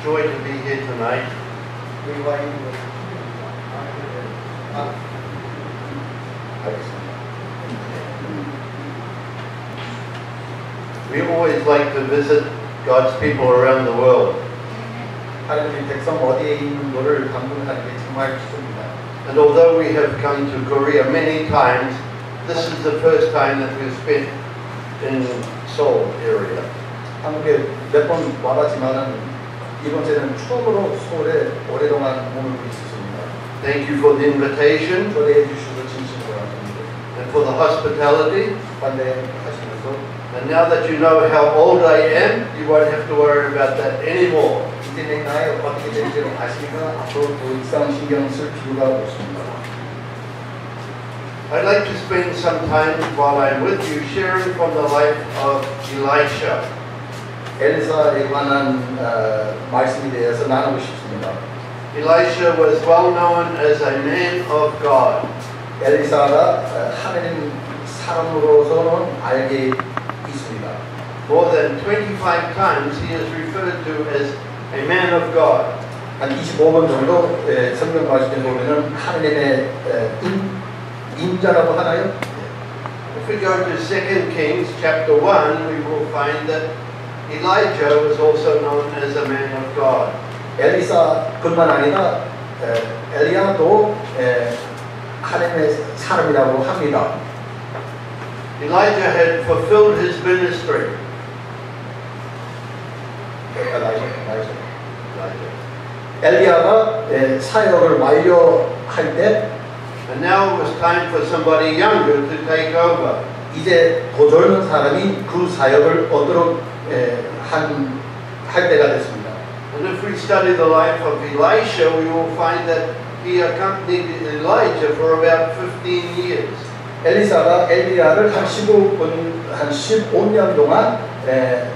joy to be here tonight. We always like to visit God's people around the world. 하나님의 백성 어디에 있는 것을 방문하는 게 정말 기쁩니다. And although we have come to Korea many times, this is the first time that we've spent in Seoul area. 한국에 몇 번 와봤지만은 이번째는 처음으로 서울에 오랫동안 머물고 있었습니다. Thank you for the invitation 초대해 주셔서 진심으로 감사합니다. and for the hospitality. 환대하시면서 And now that you know how old I am, you won't have to worry about that anymore. 이제 내 나이 어떻게 될지를 아시니까 앞으로 더 이상 신경 쓸 필요가 없습니다. I'd like to spend some time while I'm with you sharing from the life of Elisha. 엘리사에 관한 말씀에 대해서 나누고 싶습니다. Elisha was well known as a man of God. 엘리사가 하나님 사람으로서는 알게 있습니다. More than 25 times he is referred to as a man of God. 한 25번 정도 성경 말씀에 보면은 하나님의 인자라고 하나요? If we go to 2 Kings chapter 1, we will find that Elijah was also known as a man of God. 엘리사뿐만 아니라 엘리야도 하나님의 사람이라고 합니다. Elijah had fulfilled his ministry. 엘리야가 사역을 완료할 때 And now it was time for somebody younger to take over. 이제 더 젊은 사람이 그 사역을 얻도록 할 때가 됐습니다. And if we study the life of Elisha, we will find that he accompanied Elijah for about 15 years. 엘리사가 엘리야를 한 15년 동안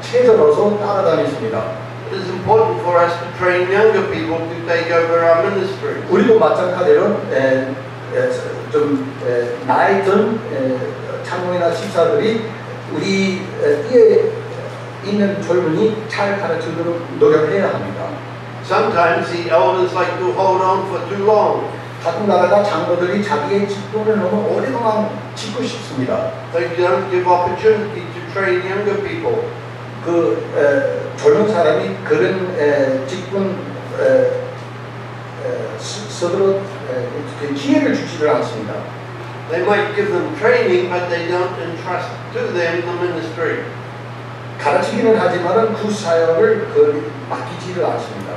최저로서 따라다녔습니다. It is important for us to train younger people to take over our ministry. 우리도 마찬가지로 좀 나이 든 장로이나 집사들이 우리 띠에 있는 젊은이 잘 가르치도록 노력해야 합니다. Sometimes the elders like to hold on for too long. 가끔 나라가 장로들이 자기의 직분을 너무 오랫동안 짓고 싶습니다. They don't give opportunity to train younger people. 젊은 사람이 그런 직분 스스로 기회를 주지를 않습니다. They might give them training, but they don't entrust to them the ministry. 가르치기는 하지만은 그 사역을 맡기지를 않습니다.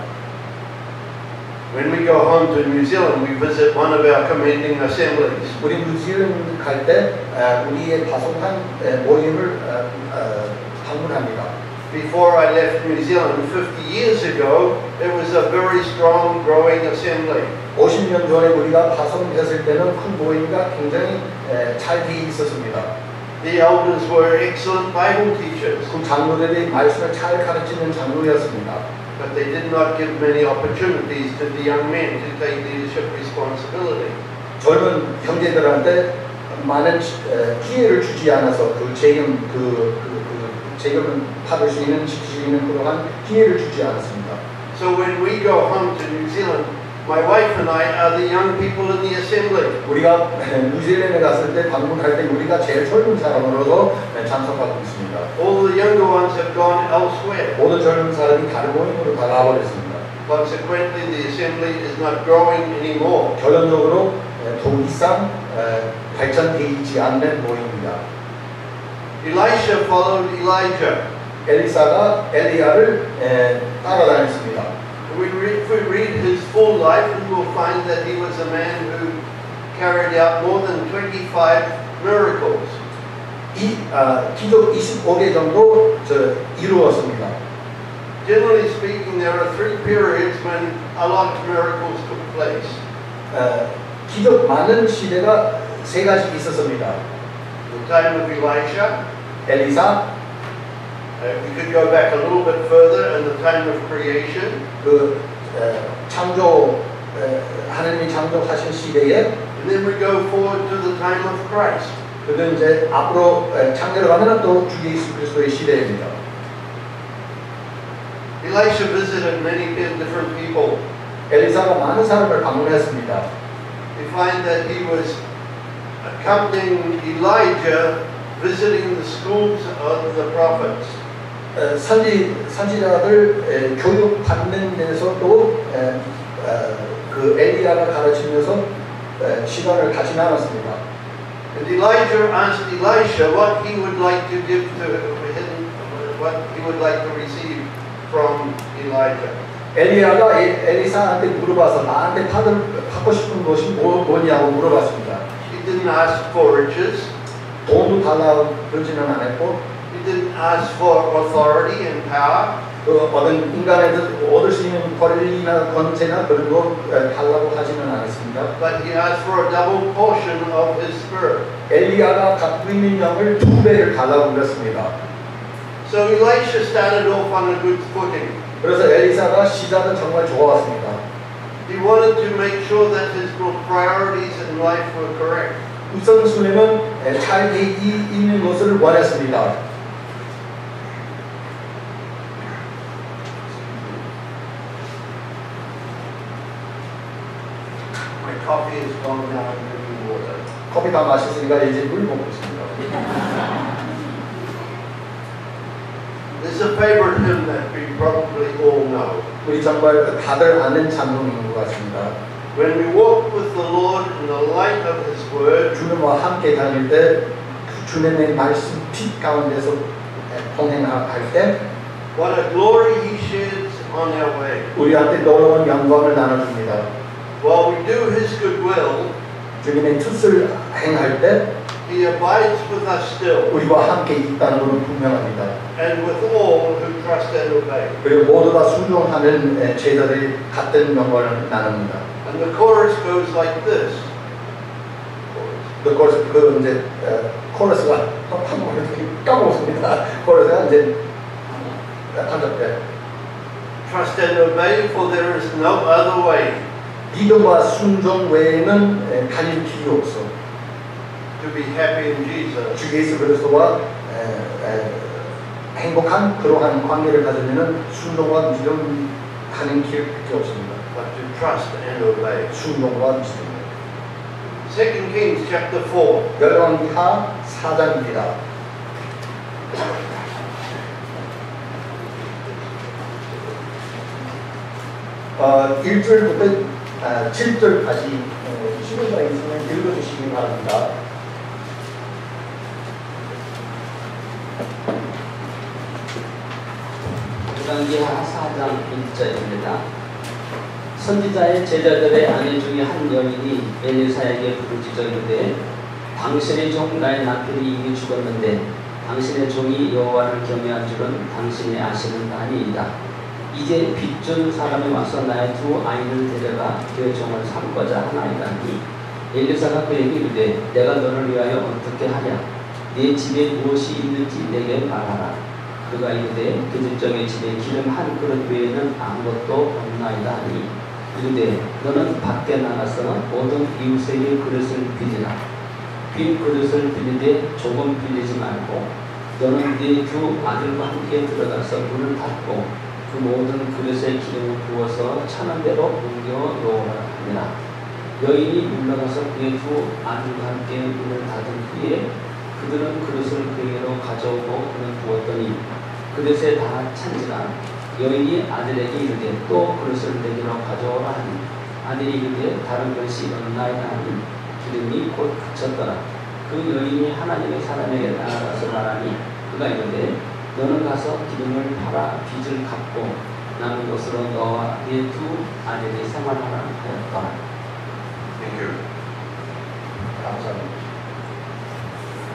When we go home to New Zealand, we visit one of our commanding assemblies. 우리 뉴질랜드 갈 때 우리의 파송한 모임을 방문합니다. Before I left New Zealand 50 years ago, it was a very strong, growing assembly. 50년 전에 우리가 파송했을 때는 큰 모임이 굉장히 잘 돼 있었습니다. The elders were excellent Bible teachers, 그 장로들이 말씀을 잘 가르치는 장로였습니다. but they did not give many opportunities to the young men to take leadership responsibility. 젊은 형제들한테 많은 기회를 주지 않아서 책임을 받을 수 있는 지킬 수 있는 그러한 기회를 주지 않았습니다. So when we go home to New Zealand, my wife and I are the young people in the assembly. 우리가 뉴질랜드 갔을 때 방문할 때 우리가 제일 젊은 사람으로서 참석하고 있습니다. All the younger ones have gone elsewhere. 모든 젊은 사람이 다른 모임으로 다 나와버렸습니다. Consequently, the assembly is not growing anymore. 결론적으로 더 이상 발전되어 있지 않는 모임입니다. Elisha followed Elijah. 엘리사가 엘리야를 따라다녔습니다. If we read his full life, we will find that he was a man who carried out more than 25 miracles. 기적 25개 정도 이루었습니다. Generally speaking, there are 3 periods when a lot of miracles took place. 기적 많은 시대가 3가지 있었습니다. The time of Elisha. 엘리사. We could go back a little bit further in the time of creation. 하나님이 창조하신 시대에. And then we go forward to the time of Christ. 그는 이제 앞으로 창조를 하면 또 주 예수 그리스도의 시대입니다. Elisha visited many different people. 엘리사가 많은 사람을 방문했습니다. We find that he was accompanying Elijah visiting the schools of the prophets. 선지자들 교육 받는 데서도 그 엘리야가 가르치면서 시간을 같이 나눴습니다. And Elijah asked Elisha what he would like to give to him, what he would like to receive from Elijah. 엘리야가 엘리사한테 물어봐서 나한테 받고 싶은 것이 뭐냐고 물어봤습니다. He didn't ask for riches. 돈도 달라고 그러지는 않았고, He didn't ask for authority and power. 어떤 인간에서 얻을 수 있는 권리나 권세나 그런 거 달라고 하지는 않았습니다. But he asked for a double portion of his spirit. 엘리야가 갖고 있는 영을 2배를 달라고 그랬습니다. So Elisha started off on a good footing. 그래서 엘리사가 시작은 정말 좋았습니다. He wanted to make sure that his priorities in life were correct. 우선순위는 잘 돼 있는 것을 원했습니다. My coffee is gone now. I'm drinking water. 커피 다 마셨으니까 이제 물 먹고 있습니다. This is a favorite hymn that we probably all know. 우리 정말 다들 아는 찬송인 것 같습니다. When we walk with the Lord in the light of His Word, 주님과 함께 다닐 때 주님의 말씀 빛 가운데서 동행할 때 what a glory He sheds on our way. 우리한테 놀라운 영광을 나눠줍니다. While we do His good will, 주님의 뜻을 행할 때 He abides with us still, 우리와 함께 있다는 것은 분명합니다. and with all who trust and obey. 그리고 모두 다 순종하는 제자들이 같은 영광을 나눕니다. And the chorus goes like this. 그 이제 코러스가 한국어로 까먹었습니다. 코러스가 이제 한적대 Trust and obey, for there is no other way 믿음과 순종 외에는 달릴 길이 없어. to be happy in Jesus. 주 예수 그리스도와 행복한 그러한 관계를 가지려면 순종과 믿음하는 길밖에 없습니다. But to trust and obey. 순종과 믿음. 2 Kings chapter 4. 열왕기하 4장입니다. 1절부터 7절까지 신문가 있으면 읽어주시기 바랍니다. 열왕기하 4장 1절입니다. 선지자의 제자들의 아내 중에 한 여인이 엘리사에게 부르짖어 이르되 당신의 종 나의 남편이 이미 죽었는데 당신의 종이 여호와를 경외한 줄은 당신이 아시는 바 아니이다. 이제 빚준 사람이 와서 나의 두 아이를 데려가 그의 종을 삼고자 하나이다 하니 엘리사가 그에게 이르되 내가 너를 위하여 어떻게 하랴. 네 집에 무엇이 있는지 내게 말하라. 그가 이르되 그 집정의 집에 기름 한 그릇 외에는 아무것도 없나이다 하니 이르되 너는 밖에 나가서 모든 이웃에게 그릇을 빌리라. 빈 그릇을 빌리되 조금 빌리지 말고 너는 네 두 아들과 함께 들어가서 문을 닫고 그 모든 그릇에 기름을 부어서 차는 대로 옮겨 놓으라 하니라. 여인이 물러가서 그의 두 아들과 함께 문을 닫은 후에 그들은 그릇을 그에게로 가져오고 그는 부었더니 그릇에 다 찬지라. 여인이 아들에게 이르되 또 그릇을 내게로 가져오라 하니 아들이 이르되 다른 것이 없나이다 하니 기름이 곧 그쳤더라. 그 여인이 하나님의 사람에게 나아가서 말하니 그가 이르되 너는 가서 기름을 팔아 빚을 갚고 남은 것으로 너와 네 두 아들이 생활하라 하였더라. Thank you. 감사합니다.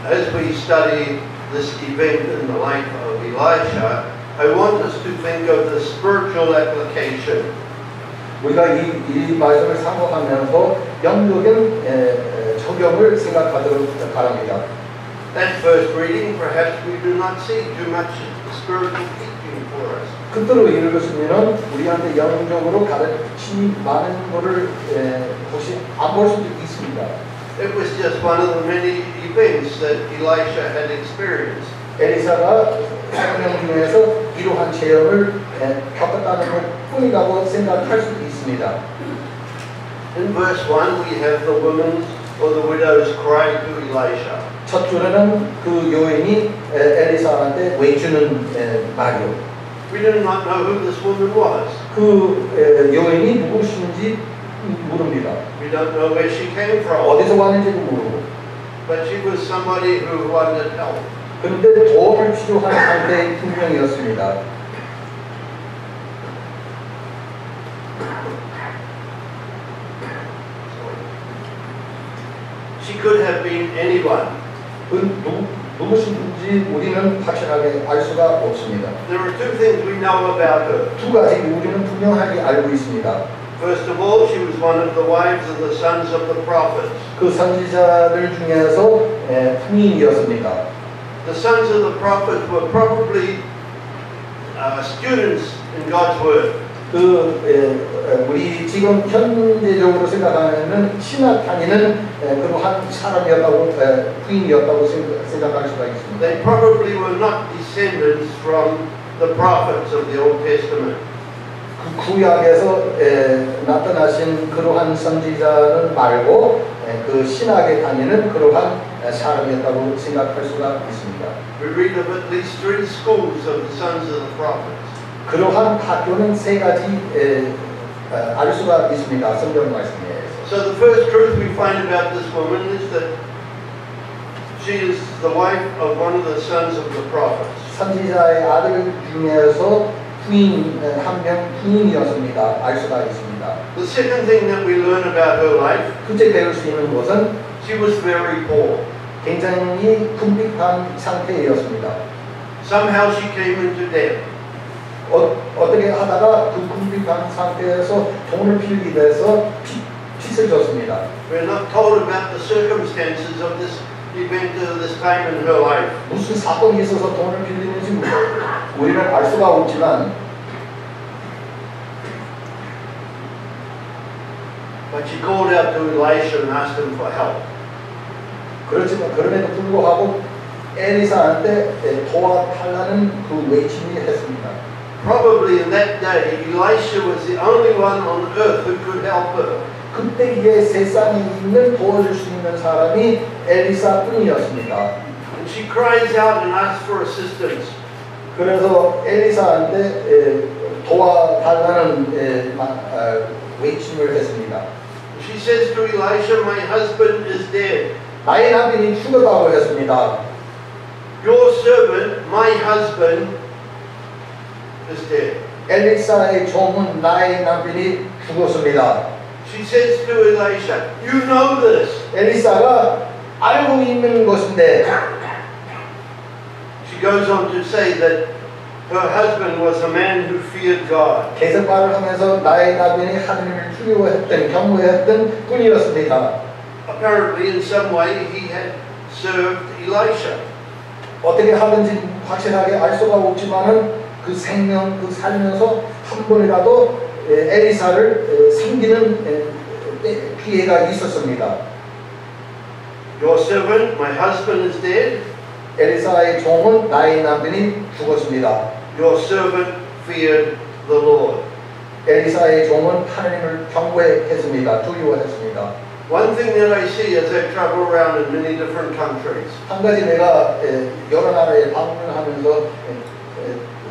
As we study this event in the life of Elisha, I want us to think of the spiritual application. 우리가 이 말씀을 상고하면서 영적인 적용을 생각하도록 바랍니다. That first reading, perhaps we do not see too much spiritual teaching for us. 끝으로 읽으시면 우리한테 영적으로 가르침이 많은 것을 혹시 안 볼 수도 있습니다. It was just one of the many events that Elisha had experienced. 엘리사가 생명 중에서 이러한 체험을 겪었다는 것 뿐이라고 생각할 수도 있습니다. In verse 1 we have the woman's or the widow's cry to Elisha. 첫 줄에는 그 여인이 엘리사한테 외치는 말이요. We do not know who this woman was. 그 여인이 누구신지 모릅니다. We don't know where she came from. 어디서 왔는지도 모르고. But she was somebody who wanted help. 그런데 도움을 필요한 상태의 분명이었습니다. She could have been anyone. 누구신지 우리는 확실하게 알 수가 없습니다. There are two things we know about her. 두 가지 우리는 분명하게 알고 있습니다. First of all, she was one of the wives of the sons of the prophets. 그 선지자들 중에서 부인이었습니다. The sons of the prophets were probably students in God's word. 우리 지금 현대적으로 생각하면 신학 다니는 그러한 사람이었다고 부인이었다고 생각할 수가 있습니다. They probably were not descendants from the prophets of the Old Testament. 그 구약에서 나타나신 그러한 선지자는 말고 그 신학에 다니는 그러한 사람이었다고 생각할 수가 있습니다. We read of at least 3 schools of the sons of the prophets. 그러한 학교는 세 가지 알 수가 있습니다. 성경 말씀에. So the first truth we find about this woman is that she is the wife of one of the sons of the prophets. 선지자의 아들 중에서 부인 한 명 부인이었습니다. 알 수가 있습니다. The second thing that we learn about her life, 둘째 배울 수 있는 것은 she was very poor. 굉장히 궁핍한 상태였습니다. Somehow she came into debt. 어떻게 하다가 그 궁핍한 상태에서 돈을 빌리게 돼서 빚을 졌습니다. We're not told about the circumstances of this event at this time in her life. 무슨 사건이 있어서 돈을 빌리는지 우리는 알 수가 없지만 But she called out to Elisha and asked him for help. 그렇지만 그럼에도 불구하고 엘리사한테 도와달라는 그 외침을 했습니다. Probably in that day, Elisha was the only one on earth who could help her. 그때에 세상에 있는 도와줄 수 있는 사람이 엘리사뿐이었습니다. And she cries out and asks for assistance. 그래서 엘리사한테 도와달라는 외침을 했습니다. She says to Elisha, "My husband is dead. 나의 남편이 죽었다고 했습니다. Your servant, my husband, is dead." 엘리사의 종은 나의 남편이 죽었습니다. She says to Elisha, "You know this." 엘리사가 알고 있는 것인데 She goes on to say that her husband was a man who feared God. 계속 말을 하면서 나의 남편이 하나님을 두려워했던 경외했던 분이었습니다. Apparently, in some way, he had served Elisha. 어떻게 하든지 확실하게 알 수가 없지만은 그 생명, 그 살면서 한 번이라도 엘리사를 섬기는 기회가 있었습니다. Your servant, my husband, is dead. 엘리사의 종은 나의 남편이 죽었습니다. Your servant feared the Lord. 엘리사의 종은 하나님을 경외했습니다. 두려워했습니다. One thing that I see as I travel around in many different countries 한 가지 내가 여러 나라에 방문하면서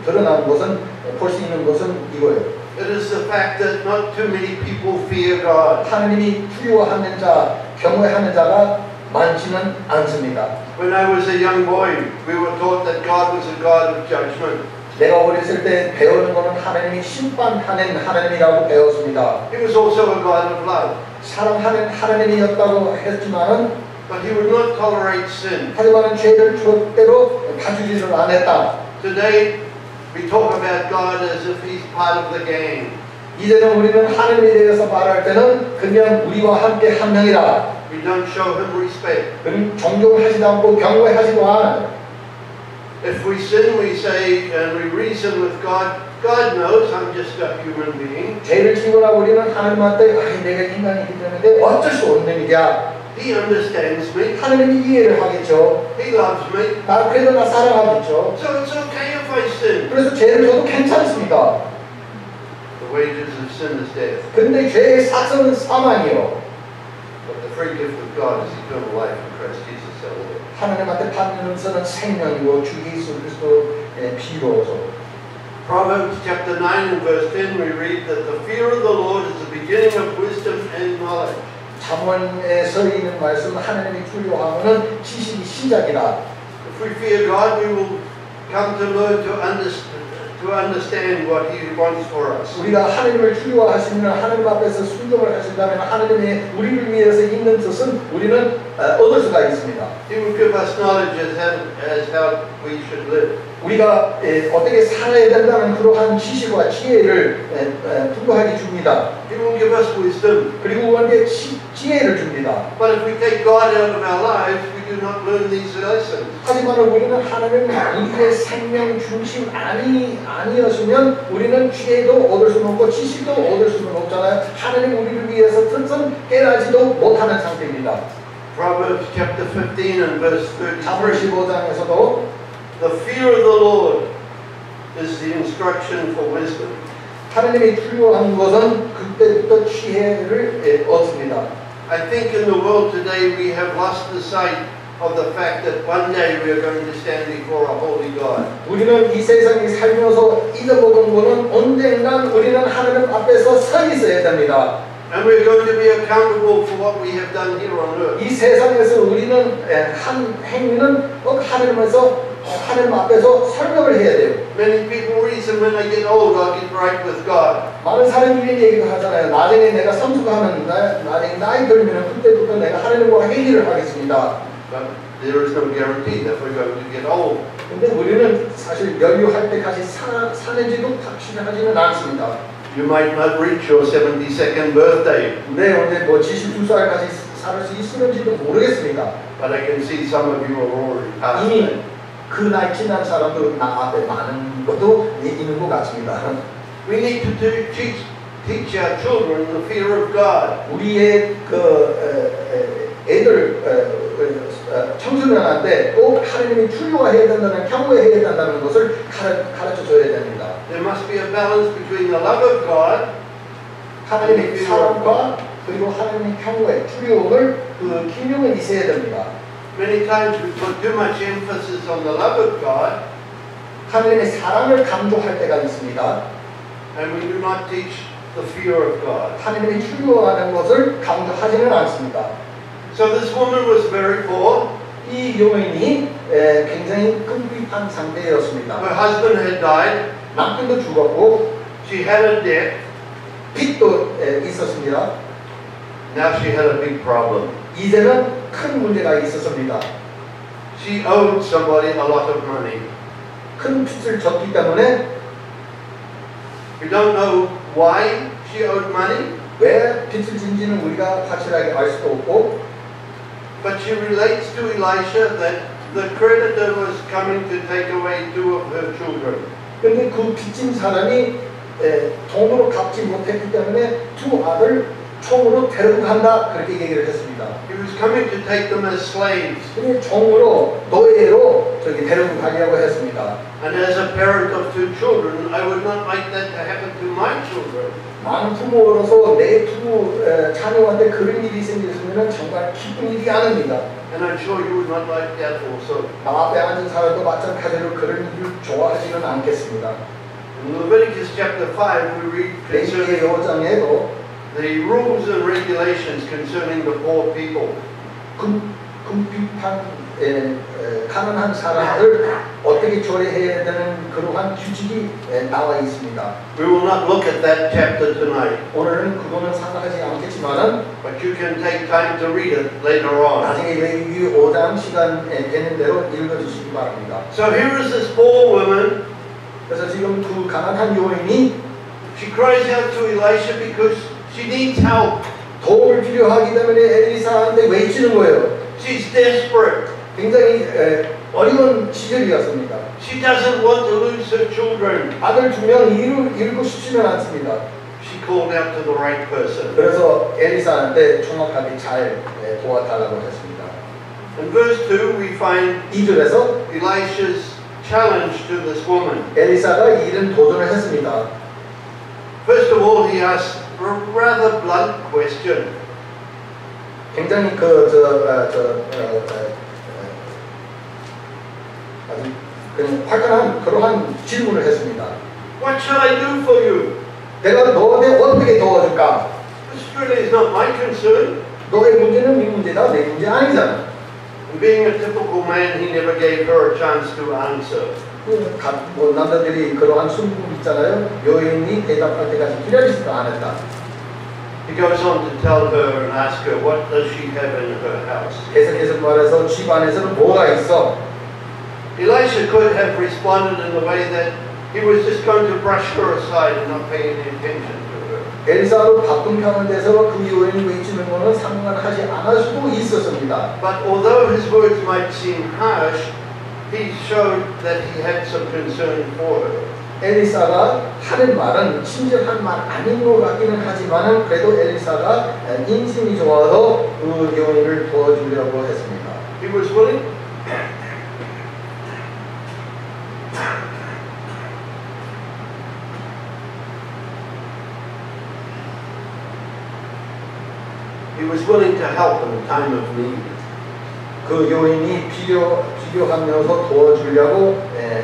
드러난 것은 볼 수 있는 것은 이거예요. it is the fact that not too many people fear God. 하나님이 두려워하는 자, 경외하는 자가 많지는 않습니다. When I was a young boy, we were taught that God was a God of judgment. 내가 어렸을 때 배우는 것은 하나님이 심판하는 하나님이라고 배웠습니다. He was also a God of love. 사랑하는 하나님이었다고 했지만은 But he would not tolerate sin. 하지만은 죄를 절대로 봐주지를 않았다. Today, we talk about God as if he's part of the gang. 이제는 우리는 하나님에 대해서 말할 때는 그냥 우리와 함께 한 명이라. We don't show him respect. 그는 존경하지도 않고 경외하지도 않아요. If we sin, we say and we reason with God. God knows I'm just a human being. 죄를 지거나 우리는 하나님한테 내가 인간이기 때문에 어쩔 수 없는 일이야. He understands me. 하나님이 이해를 하겠죠. He loves me. 그래도 나 사랑하겠죠. So it's okay if I sin? 그래서 죄를 져도 괜찮습니다. The wages of sin is death. 근데 죄의 삭선은 사망이요. But the free gift of God is eternal life in Christ Jesus our Lord. 하나님한테 받는 것은 생명이고 주 예수 그리스도의 피로서. Proverbs chapter 9 and verse 10 we read that the fear of the Lord is the beginning of wisdom and knowledge. 잠언에서 있는 말씀 하나님이 두려워하면은 지식이 시작이다. If we fear God, we will come to learn to understand what He wants for us. 우리가 하나님을 두려워하시면 하나님 앞에서 순종을 하신다면 하나님의 우리를 위해서 있는 뜻은 우리는 얻을 수가 있습니다. He will give us knowledge as how we should live. 우리가 어떻게 살아야 된다는 그러한 지식과 지혜를 부여하게 줍니다. He will give us wisdom. 그리고 우리에게 지혜를 줍니다. But if we take God out of our lives, we do not learn these lessons. 하지만 우리는 하나님 우리의 생명 중심 아니었으면 우리는 지혜도 얻을 수는 없고 지식도 얻을 수는 없잖아요. 하나님 우리를 위해서 뜻은 깨닫지도 못하는 상태입니다. Proverbs chapter 15 and verse 33. 잠언 15장에서도 The fear of the Lord is the instruction for wisdom. 하나님이 두려워하는 것은 그때부터 지혜를 얻습니다. I think in the world today we have lost the sight of the fact that one day we are going to stand before a holy God. 우리는 이 세상에 살면서 잊어먹은 것은 언젠간 우리는 하나님 앞에서 서 있어야 됩니다. And we're going to be accountable for what we have done here on earth. 이 세상에서 우리는 한 행위는 하나님 앞에서 설명을 해야 돼요. Many people reason when I get old I'll get right with God. 많은 사람들이 얘기를 하잖아요. 나중에 내가 성숙하면 나중에 나이 들면 그때부터 내가 하나님과 회의를 하겠습니다. But there is no guarantee that we're going to get old. 근데 우리는 사실 연료할 때까지 사는지도 확실하지는 않습니다. You might not reach your 72nd birthday. 네, 언제 72살까지 살 수 있을지도 모르겠습니다. But I can see some of you are already past 이미 that. 그 나이 지난 사람도 나 앞에 많은 것도 있는 것 같습니다. We need to teach our children the fear of God. 우리의 애들 청소년한테 꼭 하나님이 두려워해야 된다는 경외해야 된다는 것을 가르쳐 줘야 됩니다. There must be a balance between the love of God 하나님의 사랑과 그리고 하나님의 경외, 두려움을 그 균형을 있어야 됩니다. Many times we put too much emphasis on the love of God 하나님의 사랑을 강조할 때가 있습니다. and we do not teach the fear of God. 하나님의 두려워하는 것을 강조하지는 않습니다. So this woman was very poor. 이 여인이 굉장히 궁핍한 상태였습니다. Her husband had died. 남편도 죽었고 She had a debt. 빚도 있었습니다. Now she had a big problem. 이제는 큰 문제가 있었습니다. She owed somebody a lot of money. 큰 빚을 졌기 때문에 We don't know why she owed money, 왜 빚을 진지는 우리가 확실하게 알 수도 없고 but she relates to Elisha that the creditor was coming to take away 2 of her children. 근데 그 빚진 사람이 돈으로 갚지 못했기 때문에 두 아들 총으로 데리고 간다 그렇게 얘기를 했습니다. He was coming to take them as slaves. 근데 총으로 노예로 데리고 가려고 했습니다. And as a parent of 2 children, I would not like that to happen to my children. 나는 부모로서 내 두 자녀한테 그런 일이 생겼으면 정말 기쁜 일이 아닙니다. And I'm sure you would not like that also. 나 앞에 앉은 사람도 마찬가지로 그런 일을 좋아하지는 않겠습니다. In Leviticus chapter 5, we read 레위기의 concerning 5장에도 the rules and regulations concerning the poor people. 궁핍한 가난한 사람들 어떻게 조례해야 되는 그러한 규칙이 나와 있습니다. We will not look at that chapter tonight, 오늘은 그거는 상하지 않겠지만은 but you can take time to read it later on. 나중에 레위기 5장 시간 되는 대로 읽어주시기 바랍니다. So here is this poor woman. 그래서 지금 그 가난한 여인이 She cries out to Elisha because she needs help. 도움을 필요하기 때문에 엘리사한테 외치는 거예요. She's desperate. 굉장히 어려운 시절이었습니다. She doesn't want to lose her children. 아들 2명 잃고 싶지는 않습니다. She called out to the right person. 그래서 엘리사한테 정확하게 잘 도와달라고 했습니다. In verse 2 we find 이 절에서 Elisha's challenge to this woman. 엘리사가 이런 도전을 했습니다. First of all, he asked a rather blunt question. 굉장히 아주 그냥 화끈한 그러한 질문을 했습니다. What shall I do for you? 내가 너한테 어떻게 도와줄까? This really is not my concern. 너의 문제는 네 문제다, 내 문제 아니잖아. And being a typical man, he never gave her a chance to answer. 뭐 남자들이 그러한 순분 있잖아요. 여인이 대답할 때까지 기다리지도 않았다. He goes on to tell her and ask her, what does she have in her house? 계속해서 말해서 집 안에서는 뭐가 있어? Elisha could have responded in the way that he was just going to brush her aside and not pay any attention to her. 엘리사로 바쁜 편을 내서 그 여인이 외치는 것은 상관하지 않을 수도 있었습니다. But although his words might seem harsh, he showed that he had some concern for her. 엘리사가 하는 말은 친절한 말 아닌 것 같기는 하지만 그래도 엘리사가 인심이 좋아서 그 여인을 도와주려고 했습니다. He was willing. He was willing to help in a time of need. 그 요인이 필요하면서 도와주려고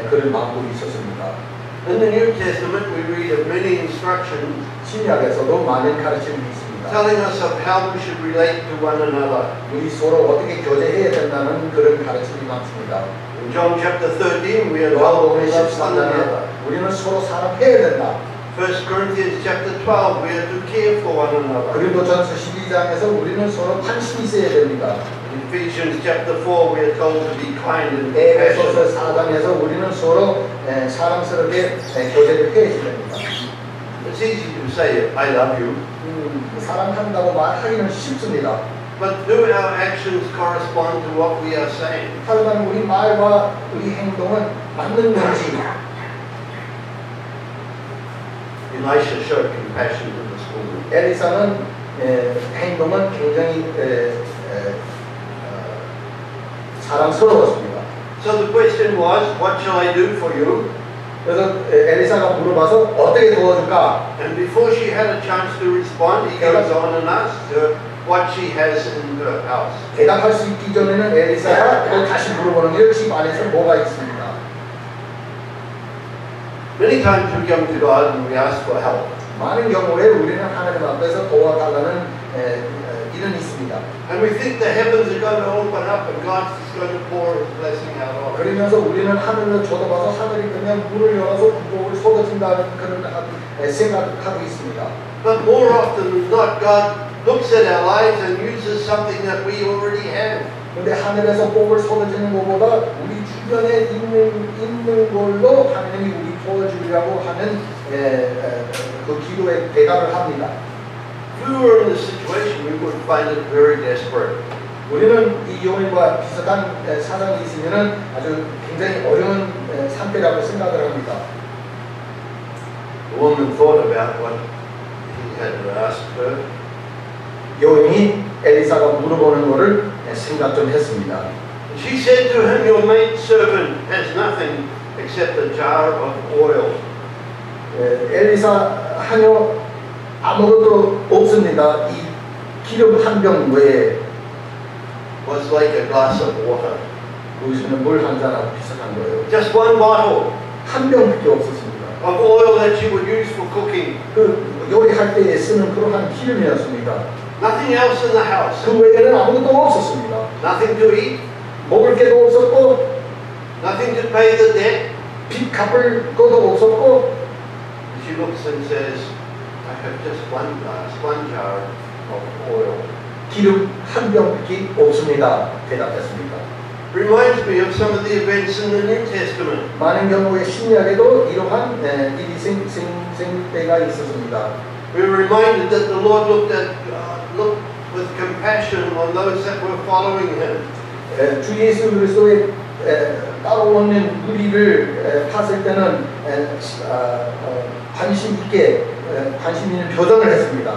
그런 마음도 있었습니다. In the New Testament, we read of many instructions 신약에서도 많은 가르침이 있습니다. telling us of how we should relate to one another. 우리 서로 어떻게 교제해야 된다는 그런 가르침이 많습니다. In John chapter 13, we are told 요한복음 we love one 13장에 another. 우리는 서로 사랑해야 된다. 1 Corinthians chapter 12, we are to care for one another. 고린도전서 12장에서 우리는 서로 관심이 있어야 됩니다. In Ephesians chapter 4, we are told to be kind and 에베소서 compassionate. 4장에서 우리는 서로 사랑스럽게 교제를 해야 됩니다. It's easy to say, I love you, 사랑한다고 말하기는 쉽습니다. but do our actions correspond to what we are saying? 하지만 우리 말과 우리 행동은 맞는 건지. Elisha showed compassion to this woman. 엘리사는 행동은 굉장히 사랑스러웠습니다. So the question was, what shall I do for you? 그래서 엘리사가 물어봐서 어떻게 도와줄까? And before she had a chance to respond, he goes on and asks her what she has in her house. 대답할 수 있기 전에는 엘리사가 또 다시 물어보는 게 집 안에서 뭐가 있습니다. Many times we come to God and we ask for help. 많은 경우에 우리는 하나님 앞에서 도와달라는 일은 있습니다. And we think the heavens are going to open up and God is going to pour His blessing out on us. 그러면서 우리는 하늘을 쳐다봐서 하늘이 그냥 문을 열어서 구복을 쏟아진다는 그런 생각하고 있습니다. But more often than not, God looks at our lives and uses something that we already have. 근데 하늘에서 복을 쏟아지는 것보다 우리 주변에 있는 걸로 하나님이 우리 도와주려고 하는 그 기도에 대답을 합니다. If we were in this situation, we would find it very desperate. 우리는 이 요인과 비슷한 사정이 있으면 아주 굉장히 어려운 상태라고 생각을 합니다. The woman thought about what he had asked her. 요인이 엘리사가 물어보는 것을 생각 좀 했습니다. She said to him, your maidservant has nothing except a jar of oil. 엘리사 하녀 아무것도 없습니다. 이 기름 한 병 외에 Was like a glass of water. 보시면 물 한 잔하고 비슷한 거예요. Just one bottle 한 병밖에 없었습니다. of oil that she would use for cooking. 그 요리할 때 쓰는 그러한 기름이었습니다. Nothing else in the house. 그 외에는 아무것도 없었습니다. Nothing to eat. 먹을 게도 없었고 Nothing to pay the debt. 빚 갚을 것도 없었고 She looks and says, I have just one glass, one jar of oil. 기름 한 병밖에 없습니다. 대답했습니다. Reminds me of some of the events in the New Testament. 많은 경우에 신약에도 이러한 일이 생길 때가 있었습니다. We were reminded that the Lord looked with compassion on those that were following Him. 주 예수 그리스도의 따라오는 무리를 봤을 때는 관심 있게 관심 있는 표정을 했습니다.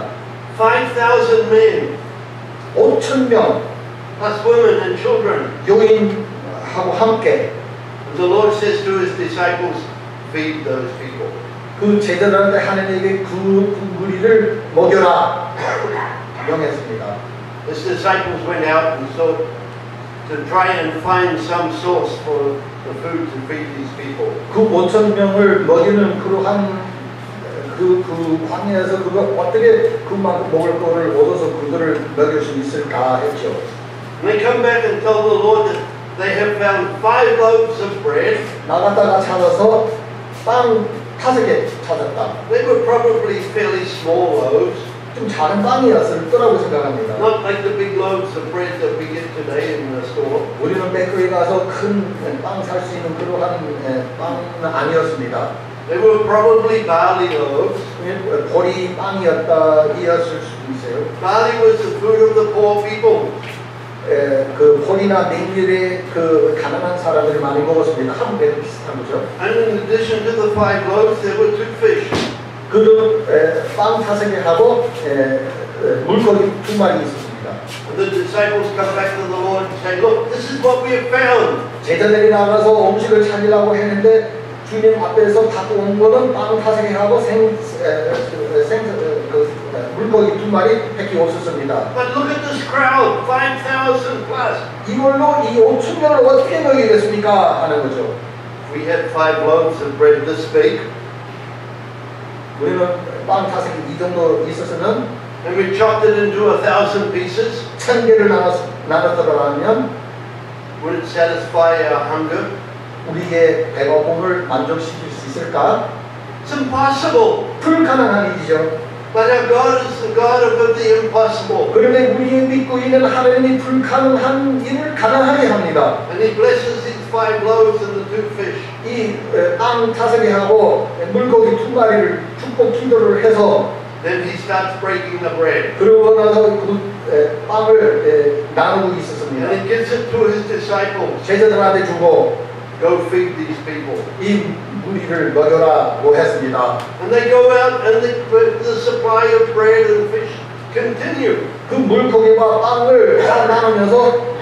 5,000 men, 5,000명 plus women and children. 요인하고 함께 And the Lord says to his disciples, feed those people. 그 제자들한테 하나님에게 그 무리를 먹여라 명했습니다. His disciples went out and sought to try and find some source for the food to feed these people. 그 5천 명을 먹이는 그러한 그 광야에서 그거 어떻게 그만큼 먹을 거를 얻어서 그들을 먹일 수 있을까 했죠. And they come back and tell the Lord that they have found 5 loaves of bread. 나갔다가 찾아서 빵 5개 찾았다. They were probably fairly small loaves, 좀 작은 빵이었을 거라고 생각합니다. not like the big loaves of bread that we get today in the store. 우리는 베이커리 가서 큰 빵 살 수 있는 그러한 빵은 아니었습니다. They were probably barley loaves. 보리 빵이었을 수도 있어요. Barley was the food of the poor people. 그 보리나 냉면에 그 가난한 사람들이 많이 먹었습니다. 한국에도 비슷한 거죠. And in addition to the 5 loaves, there were 2 fish. 그도 빵 5개하고 물고기 2마리 있었습니다. And the disciples come back to the Lord and say, look, this is what we have found. 제자들이 나가서 음식을 찾으려고 했는데 주님 앞에서 갖고 온 거는 빵 5개하고 물고기 2마리 밖에 없었습니다. But look at this crowd, 5,000 plus. 이걸로 이 5천 명을 어떻게 먹이겠습니까? 하는 거죠. We had 5 loaves of bread this big, 우리는 빵 5개 이 정도 있었으면 and we chopped it into 1,000 pieces. 1000개를 나눴더라면 Would it satisfy our hunger? 우리의 배고픔을 만족시킬 수 있을까? It's impossible. 불가능한 일이죠. But our God is the God of the impossible. 그런데 우리의 믿고 있는 하나님이 불가능한 일을 가능하게 합니다. And He blesses these 5 loaves and the 2 fish. 이 빵 5개하고 물고기 2마리를 축복 기도를 해서 Then He starts breaking the bread. 그러고 나서 그 빵을 나누고 있었습니다. And He gives it to His disciples. 제자들한테 주고 Go feed these people. 이 무리를 먹여라고 했습니다. And they go out and the supply of bread and fish continue. 그 물고기와 빵을 다 나누면서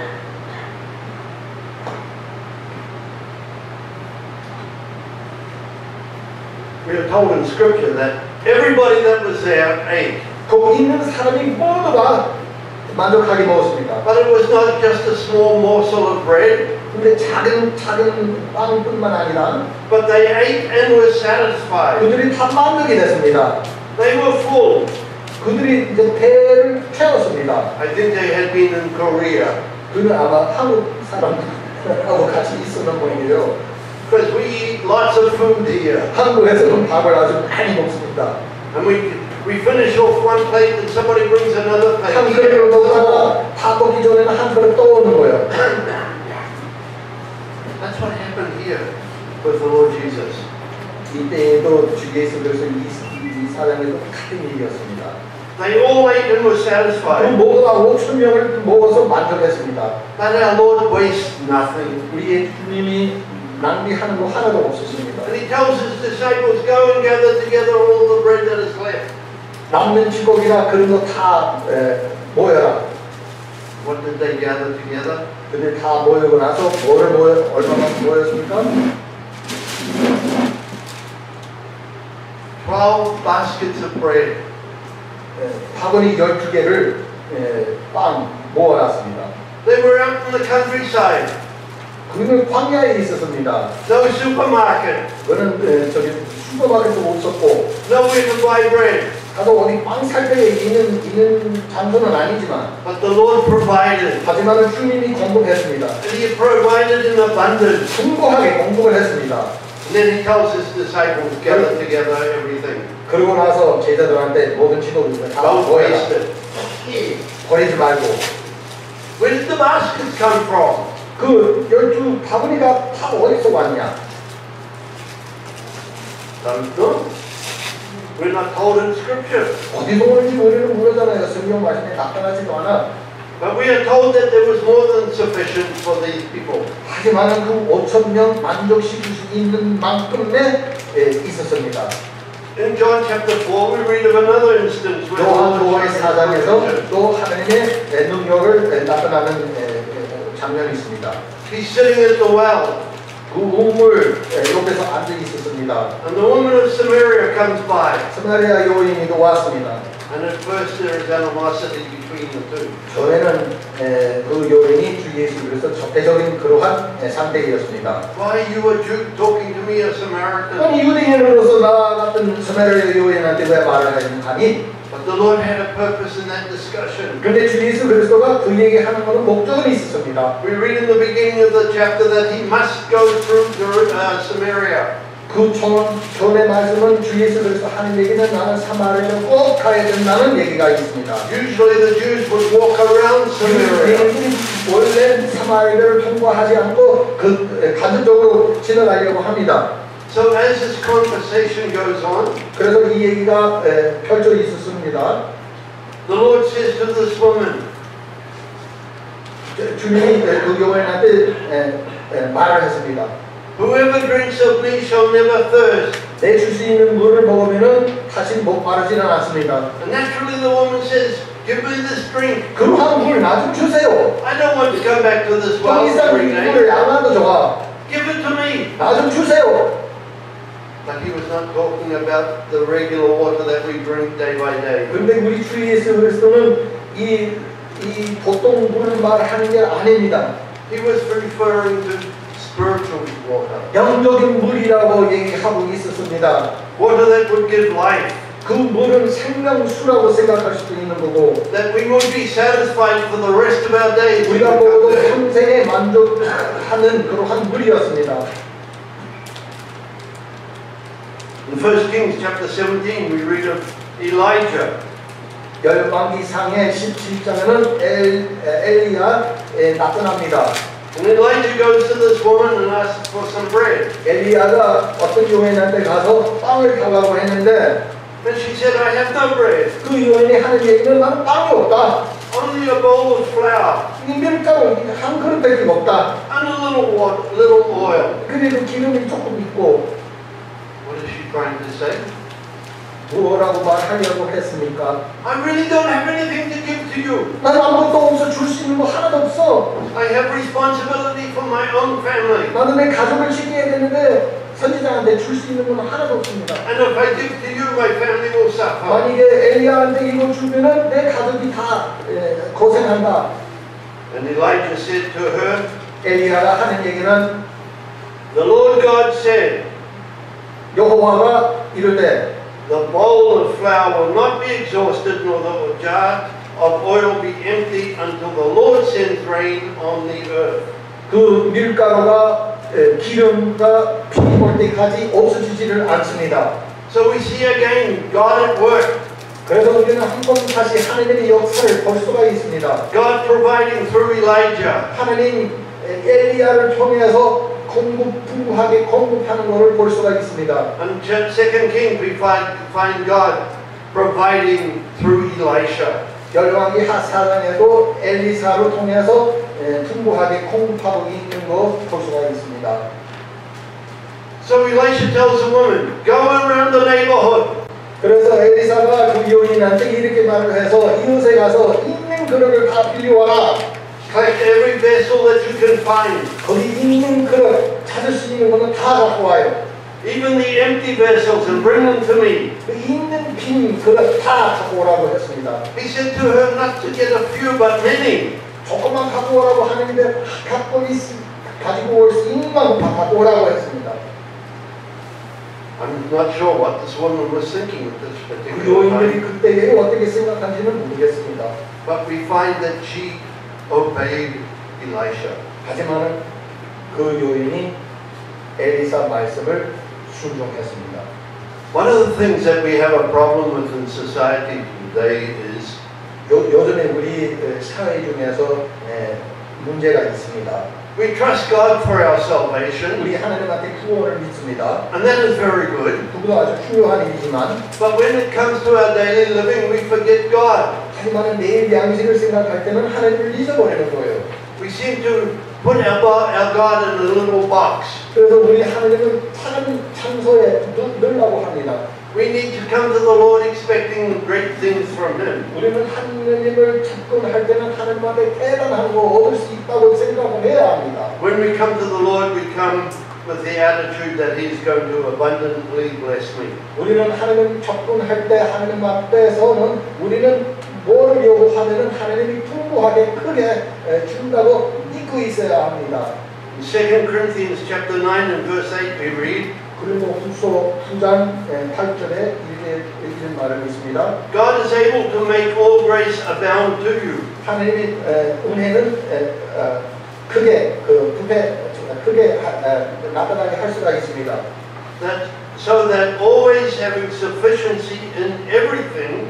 We are told in Scripture that everybody that was there ate. 거기 있는 사람이 모두가 만족하게 먹었습니다. But it was not just a small morsel of bread. 근데 작은 빵뿐만 아니라 But they ate and were satisfied. 그들이 다 만족이 됐습니다. They were full. 그들이 이제 배를 채웠습니다. I think they had been in Korea. 그는 아마 한국 사람하고 같이 있었던 분이에요. Because we eat lots of food here. 한국에서는 밥을 아주 많이 먹습니다. And we finish off one plate and somebody brings another plate. 한 그릇을 먹다가 다 먹기 전에는 한 그릇 또 오는 거예요. That's what happened here with the Lord Jesus. 이때에도 주 예수 그리스도 이 사람에도 같은 일이었습니다. They all ate and were 그 satisfied. 모두가 5천 명을 먹어서 만족했습니다. But our Lord wastes nothing. 우리의 주님이 낭비하는 거 하나도 없으십니다. And He tells His disciples, go and gather together all the bread that is left. 남는 지곡이나 그런 거 다 모여라. What did they gather together? 그들 다 모이고 나서 얼마나 모였습니까? 12 baskets of bread. 바구니 12개를 빵 모아놨습니다. They were out in the countryside. 그는 광야에 있었습니다. No supermarket. 그는 저기 슈퍼마켓도 없었고 Nowhere to buy bread. 가도 어디 빵 살 때에 있는 장소는 아니지만 But the Lord provided. 하지만 주님이 공급했습니다. And He provided in abundance. 풍부하게 공급을 했습니다. And then He tells His disciples, gather together everything. 그러고 나서 제자들한테 모든 지도를 다 Don't 모여라. waste it. 버리지 말고. Where did the baskets come from? 그 12 바구니가 다 어디서 왔냐? Don't know. We're not told in Scripture. 어디서 오는지 우리는 모르잖아요. 성경 말씀에 나타나지도 않아. But we are told that there was more than sufficient for these people. 하지만 그 5천 명 만족시킬 수 있는 만큼의 있었습니다. In John chapter 4, we read of another instance where 요한복음 4장에서 또 하나님의 능력을 나타나는 장면이 있습니다. He's sitting at the well. 그 우물 옆에서 앉아 있었습니다. And the woman of Samaria comes by. 스마리아 여인이 또 왔습니다. And at first there is animosity between the two. 처음에는 그 여인이 주 예수 그리스도 적대적인 그러한 상태였습니다. Why you a Jew talking to me, a Samaritan? 아니 유대인으로서 나 같은 스마리아 여인한테 왜 말을 하니? But the Lord had a purpose in that discussion. 그런데 주 예수 그리스도가 그에게 하는 것은 목적이 있었습니다. We read in the beginning of the chapter that he must go through Samaria. 그 전의 말씀은 주 예수 그리스도 하는 얘기는 나는 사마리아를 꼭 가야 된다는 얘기가 있습니다. Usually the Jews would walk around Samaria. 유대인들이 원래 사마리아를 통과하지 않고 간접적으로 지나가려고 합니다. So as this conversation goes on, 그래서 이 얘기가 펼쳐 있었습니다. the Lord says to this woman, 주님이 그 여인한테 말을 했습니다. whoever drinks of me shall never thirst. 내 줄 수 있는 물을 먹으면은 다시 목마르지는 않습니다. And naturally the woman says, give me this drink. 그러한 물 나 좀 주세요. I don't want to come back to this 더 well 이상 every 이 day. 물을 안 와도 좋아. Give it to me. 나 좀 주세요. But he was not talking about the regular water that we drink day by day. 그런데 우리 주 예수 그리스도는 이 보통 물을 말하는 게 아닙니다. He was referring to spiritual water. 영적인 물이라고 얘기하고 있었습니다. Water that would give life. 그 물은 생명수라고 생각할 수도 있는 거고 That we would be satisfied for the rest of our days. 우리가 먹어도 평생에 만족하는 그러한 물이었습니다. In 1 Kings chapter 17 we read of Elijah. 열왕기상의 17장에는 엘리야에 나타납니다. And Elijah goes to this woman and asks for some bread. 엘리야가 어떤 여인한테 가서 빵을 달라고 했는데 And she said, I have no bread. 그 여인이 하는 얘기는 나는 빵이 없다. Only a bowl of flour 이 밀가루 한 그릇밖에 없다. and a little water, little oil. 그리고 기름이 조금 있고 What is she trying to say? 뭐라고 말하려고 했습니까? I really don't have anything to give to you. 나는 아무것도 없어. 줄 수 있는 거 하나도 없어. I have responsibility for my own family. 나는 내 가족을 지켜야 되는데 선지자한테 줄 수 있는 건 하나도 없습니다. And if I give to you, my family will suffer. 만약에 엘리야한테 이거 주면은 내 가족이 다 고생한다. And Elijah said to her, 엘리야가 하는 얘기는 the Lord God said, 여호와가 이르되 the bowl of flour will not be exhausted, nor the jar of oil be empty until the Lord sends rain on the earth. 그 밀가루가 기름과 피 올 때까지 없어지지를 않습니다. So we see again God at work. 그래서 우리는 한 번 다시 하나님의 역사를 볼 수가 있습니다. God providing through Elijah. 하나님 엘리야를 통해서 풍부하게 공급하는 것을 볼 수가 있습니다. And 2 Kings we find God providing through Elisha. 열왕기 하사장에도 엘리사를 통해서 풍부하게 공급하고 있는 거 볼 수가 있습니다. So Elisha tells the woman, go around the neighborhood. 그래서 엘리사가 그 여인한테 이렇게 말을 해서 이웃에 가서 있는 그릇을 다 빌려와라. Collect every vessel that you can find. 거기 있는 그릇 찾을 수 있는 거는 다 갖고 와요. Even the empty vessels, and bring them to me. 그 있는 빈 그릇 다 갖고 오라고 했습니다. He said to her not to get a few but many. 조금만 갖고 오라고 하는데 가지고 올 수 있는 만큼 다 갖고 오라고 했습니다. I'm not sure what this woman was thinking at this 그 particular 여인들이 time. 그때에 어떻게 생각한지는 모르겠습니다. But we find that she obeyed Elisha. 하지만 그 여인이 엘리사 말씀을 순종했습니다. One of the things that we have a problem with in society today is 요즘에 우리 사회 중에서 문제가 있습니다. we trust God for our salvation, 우리 하나님한테 구원을 믿습니다. and that is very good. 그것도 아주 중요한 일이지만 But when it comes to our daily living, we forget God. 하지만 내일 양식을 생각할 때는 하나님을 잊어버리는 거예요. We seem to put our God in a little box. 그래서 우리 하나님은 작은 장소에 넣으려고 합니다. We need to come to the Lord expecting great things from Him. 우리는 하나님을 접근할 때는 하나님한테 대단한 거 얻을 수 있다고 생각을 해야 합니다. When we come to the Lord, we come with the attitude that He's going to abundantly bless me. 우리는 하나님 접근할 때 하나님 앞에서는 우리는 뭐를 요구하면은 하나님이 풍부하게 크게 준다고 믿고 있어야 합니다. In 2 Corinthians chapter 9 and verse 8 we read, 고린도후서 9장 8절에 이렇게 읽는 말을 있습니다. God is able to make all grace abound to you. 하나님의 은혜는 크게 크게 나타나게 할 수가 있습니다. So that always having sufficiency in everything,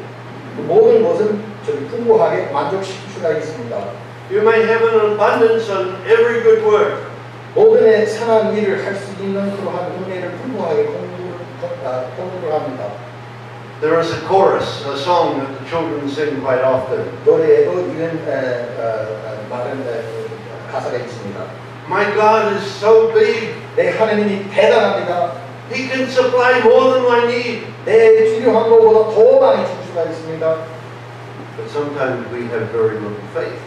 모든 것은 풍부하게 만족시킬 수가 있습니다. you may have an abundance on every good work. 모든의 선한 일을 할 수 있는 그러한 은혜를 풍부하게 공부를 합니다. There is a chorus, a song that the children sing quite often. 노래에도 이런 말은 가사가 있습니다. My God is so big, 내 하나님이 대단합니다. He can supply more than I need. 내 필요한 것보다 더 많이 줄 수가 있습니다. But sometimes we have very little faith.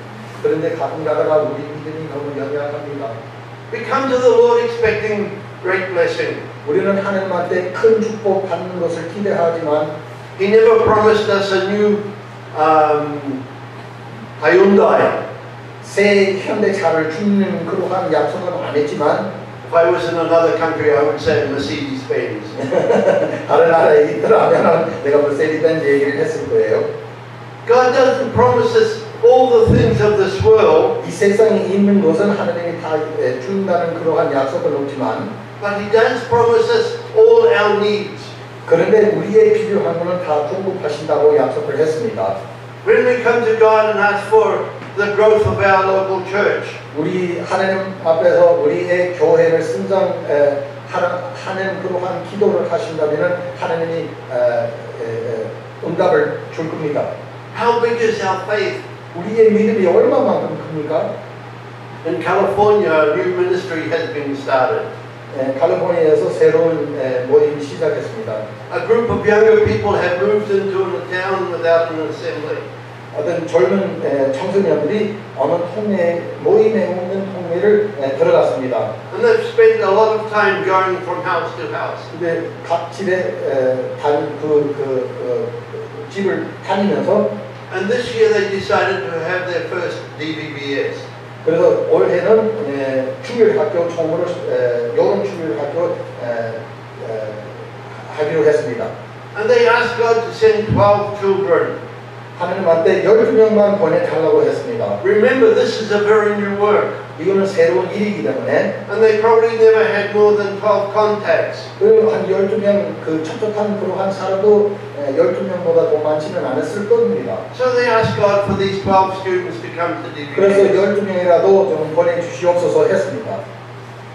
그런데 가끔 가다가 우리 믿음이 너무 연약합니다. We come to the Lord expecting great blessing. 우리는 하나님한테 큰 축복 받는 것을 기대하지만 He never promised us a new Hyundai. 새 현대차를 주는 그러한 약속은 안 했지만 If I was in another country, I would say Mercedes-Benz. 다른 나라에 있더라면 내가 머세디벤즈 얘기를 했을 거예요. God doesn't promise us all the things of this world, 이 세상에 있는 것은 하나님이 다 준다는 그러한 약속은 없지만 but He does promise us all our needs. 그런데 우리의 필요한 것은 다 공급하신다고 약속을 했습니다. When we come to God and ask for the growth of our local church, 우리 하나님 앞에서 우리의 교회를 성장하는 그러한 기도를 하신다면 하나님이 응답을 줄 겁니다. how big is our faith? 우리의 믿음이 얼마만큼 큽니까? In California, a new ministry has been started. 칼리포니아에서 새로운 모임이 시작했습니다. A group of younger people have moved into a town without an assembly. 어떤 젊은 청소년들이 어느 모임에 없는 통례를 들어갔습니다. And they've spent a lot of time going from house to house. 근데 각 집에 집을 다니면서 And this year they decided to have their first DVBS. 그래서 올해는 주일학교 총무를 여름 주일학교 하기로 했습니다. And they asked God to send 12 children. 하나님한테 12명만 보내달라고 했습니다. Remember, this is a very new work. 이거는 새로운 일이기 때문에 And they probably never had more than 12 contacts. 그리고 한 12명 첩첩한 그러한 사람도 12명보다 더 많지는 않았을 겁니다. So they asked God for these 12 students to come to 그래서 DVBS. 12명이라도 좀 보내주시옵소서 했습니다.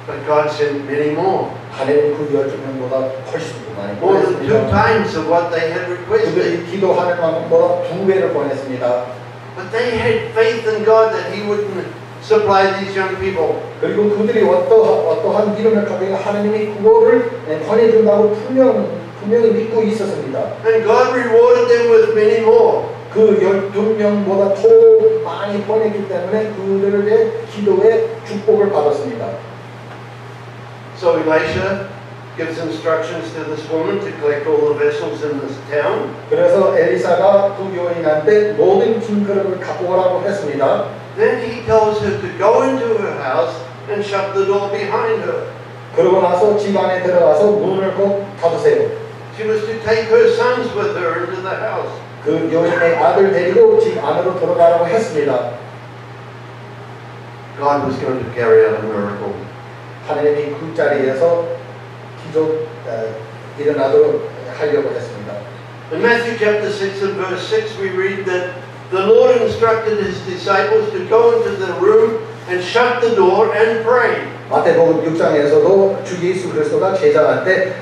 But God sent many more. 하나님 그 12명보다 훨씬 더 많이 More than 2 보냈습니다. times of what they had requested. 그들이 기도하는 만큼보다 2배를 보냈습니다. But they had faith in God that He would supply these young people. 그리고 그들이 어떠한 믿음을 가지고 하나님이 그거를 보내준다고 분명히 믿고 있었습니다. And God rewarded them with many more. 그 12명보다 더 많이 보냈기 때문에 그들의 기도에 축복을 받았습니다. So Elisha gives instructions to this woman to collect all the vessels in this town. 그래서 엘리사가 그 여인한테 모든 진그릇을 갖고 오라고 했습니다. Then he tells her to go into her house and shut the door behind her. 그러고 나서 집 안에 들어가서 문을 꼭 닫으세요. She was to take her sons with her into the house. 그 여인의 아들 데리고 집 안으로 들어가라고 했습니다. God was going to carry out a miracle. 하나님이 그 자리에서 기적 일어나도록 하려고 했습니다. In Matthew chapter 6 and verse 6 we read that the Lord instructed His disciples to go into the room and shut the door and pray. 마태복음 6장에서도 주 예수 그리스도가 제자한테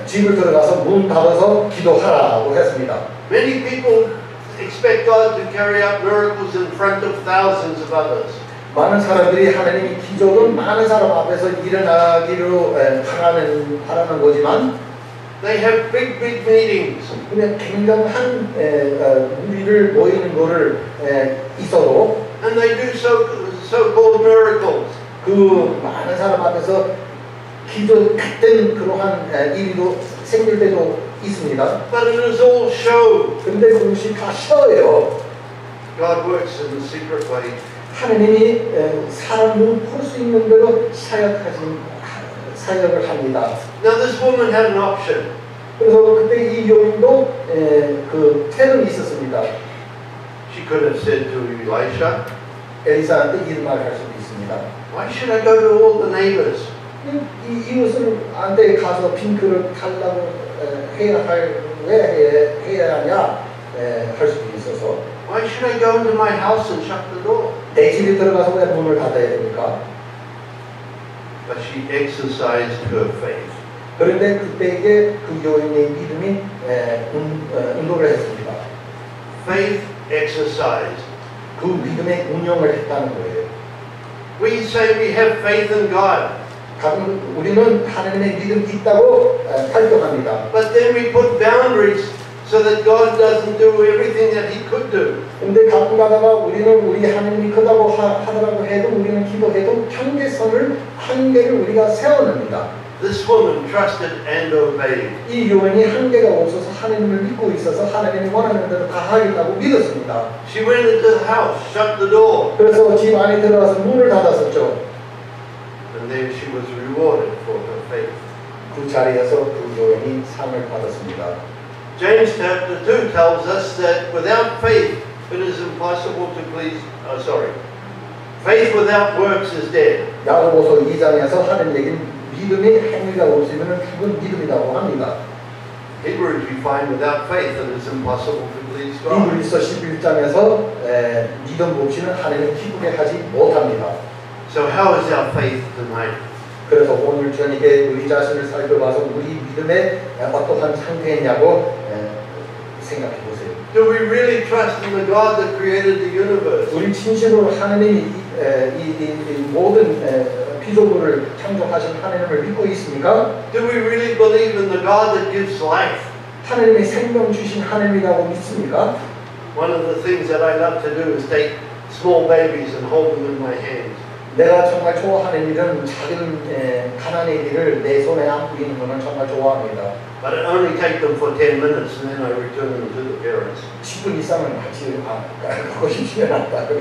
집을 들어가서 문 닫아서 기도하라고 했습니다. Many people expect God to carry out miracles in front of thousands of others. 많은 사람들이 하나님이 기적은 많은 사람 앞에서 일어나기로 바라는 거지만 They have big meetings. 그냥 굉장한 무리를 모이는 거를 있어도 And they do so-called miracles. 그 많은 사람 앞에서 기적된 그러한 일도 생길 때도 있습니다. But it is all show. 근데 그것이 다 셔예요. God works in a secret way. 하느님이 사람 눈 볼 수 있는 대로 사역을 합니다. Now this woman had an option. 그래서 그때 이 여인도 그 태능이 있었습니다. She could have said to Elisha, 엘리사한테 이런 말을 할 수도 있습니다. why should I go to all the neighbors? 이웃을한테 가서 핑크를 달라고 해야 하냐 할 수도 있어서 Why should I go into my house and shut the door? 내 집에 들어가서 왜 문을 닫아야 됩니까? But she exercised her faith. 그런데 그때에 그 여인의 믿음이 운동을 했습니다. Faith exercised. 그 믿음의 운용을 했다는 거예요. We say we have faith in God. 가끔 우리는 하나님의 믿음이 있다고 발표합니다. But then we put boundaries so that God doesn't do everything that He could do. 근데 가끔 가다가 우리는 우리 하나님이 크다고 하더라고 해도 우리는 기도해도 한계를 우리가 세워냅니다. This woman trusted and obeyed. 이 요인이 한계가 없어서 하나님을 믿고 있어서 하나님이 원하는 대로 다 하겠다고 믿었습니다. She went into the house, shut the door, 그래서 집 안에 들어가서 문을 닫았었죠. and then she was rewarded for her faith. 그 자리에서 그 요인이 상을 받았습니다. James chapter 2 tells us that without faith it is impossible to please. Faith without works is dead. 야고보서 2장에서 하는 얘기는 믿음이 행위가 없으면 죽은 믿음이라고 합니다. Hebrews we find without faith it is impossible to please God. 히브리서 11장에서 믿음 없이는 하나님을 기쁘게 하지 못합니다. So how is our faith tonight? 그래서 오늘 저녁에 우리 자신을 살펴봐서 우리 믿음의 어떠한 상태냐고 생각해 보세요. Do we really trust in the God that created the universe? 우리 진심으로 하나님이 이 모든 피조물을 창조하신 하나님을 믿고 있습니까? Do we really believe in the God that gives life? 하나님이 생명 주신 하나님이라고 믿습니까? One of the things that I love to do is take small babies and hold them in my hands. 내가 정말 좋아하는 일은 작은 가난아이들을 내 손에 안고 있는 것을 정말 좋아합니다. But I only take them for 10 minutes and then I return them to the parents. 10분 이상은 같이 갖고 싶지는 않다. But